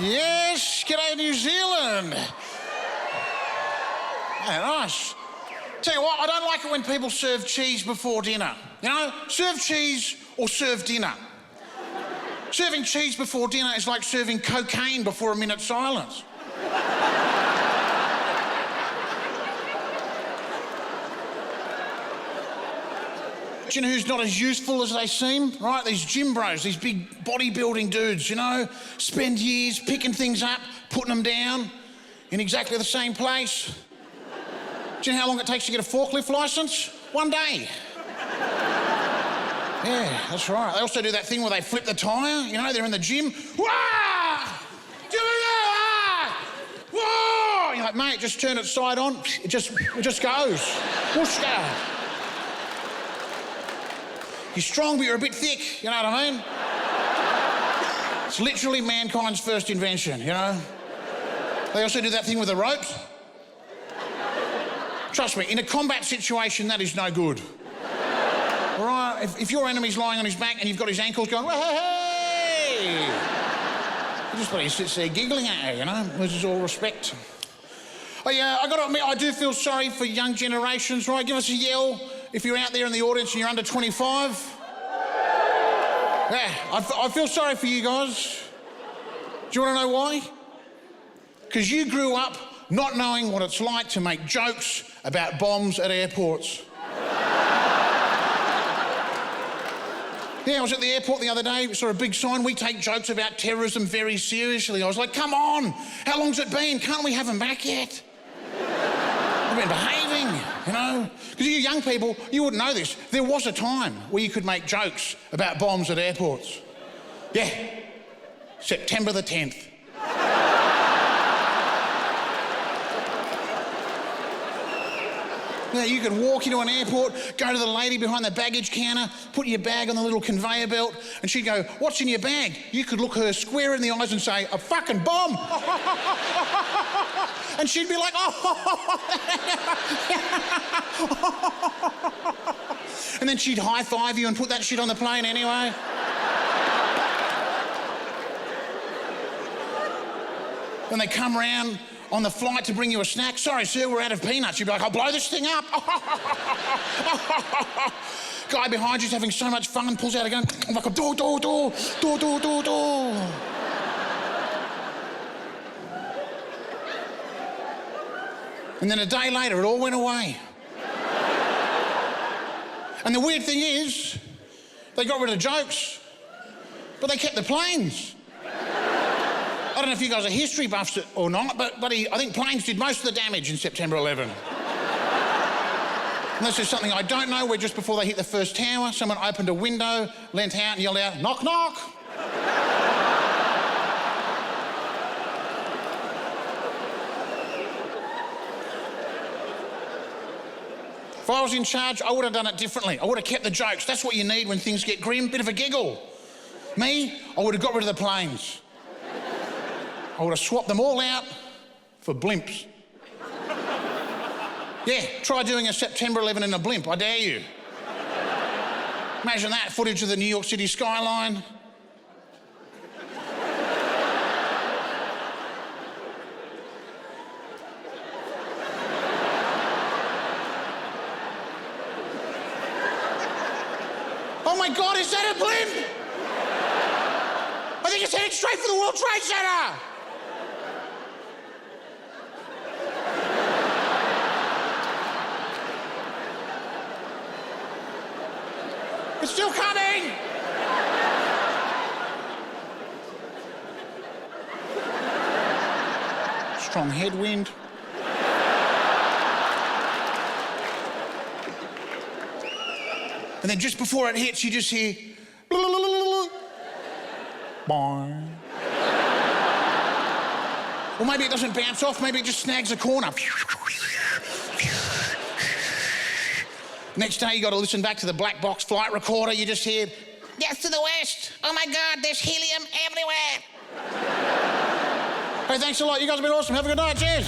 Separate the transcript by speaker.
Speaker 1: Yes, g'day New Zealand. Yeah, nice. Tell you what, I don't like it when people serve cheese before dinner. You know, serve cheese or serve dinner. Serving cheese before dinner is like serving cocaine before a minute's silence. Do you know who's not as useful as they seem? Right, these gym bros, these big bodybuilding dudes, you know, spend years picking things up, putting them down in exactly the same place. Do you know how long it takes to get a forklift licence? 1 day. Yeah, that's right. They also do that thing where they flip the tyre, you know, they're in the gym. Wah! Whoa! You're like, mate, just turn it side on. It just goes. Whooshka. You're strong, but you're a bit thick, you know what I mean? It's literally mankind's first invention, you know? They also do that thing with the ropes. Trust me, in a combat situation, that is no good. All right? If your enemy's lying on his back and you've got his ankles going, hey! You just bloody sits there giggling at you, you know? Loses all respect. Oh, yeah, I got to admit, I do feel sorry for young generations, right? Give us a yell if you're out there in the audience and you're under 25. Yeah, I feel sorry for you guys. Do you want to know why? Because you grew up not knowing what it's like to make jokes about bombs at airports. Yeah, I was at the airport the other day, saw a big sign, we take jokes about terrorism very seriously. I was like, come on, how long's it been? Can't we have them back yet? We've been behaving, you know? Because you young people, you wouldn't know this. There was a time where you could make jokes about bombs at airports. Yeah, September the 10th. Yeah, you could walk into an airport, go to the lady behind the baggage counter, put your bag on the little conveyor belt, and she'd go, what's in your bag? You could look her square in the eyes and say, a fucking bomb. And she'd be like, oh. And then she'd high-five you and put that shit on the plane anyway. When they come round on the flight to bring you a snack, sorry, sir, we're out of peanuts. You'd be like, I'll blow this thing up. Guy behind you's having so much fun, pulls out a gun, like a door. And then a day later, it all went away. And the weird thing is, they got rid of jokes, but they kept the planes. I don't know if you guys are history buffs or not, but I think planes did most of the damage in September 11. Unless there's something I don't know, where just before they hit the first tower, someone opened a window, leant out and yelled out, knock, knock. If I was in charge, I would have done it differently. I would have kept the jokes. That's what you need when things get grim, bit of a giggle. Me, I would have got rid of the planes. I would have swapped them all out for blimps. Yeah, try doing a September 11 in a blimp, I dare you. Imagine that, footage of the New York City skyline. Oh my God, is that a blimp? I think it's heading straight for the World Trade Center. It's still coming! Strong headwind. And then just before it hits, you just hear... Boing. Or maybe it doesn't bounce off, maybe it just snags a corner. Next day, you got to listen back to the black box flight recorder. You just hear, yes, to the west. Oh, my God, there's helium everywhere. Hey, thanks a lot. You guys have been awesome. Have a good night. Cheers.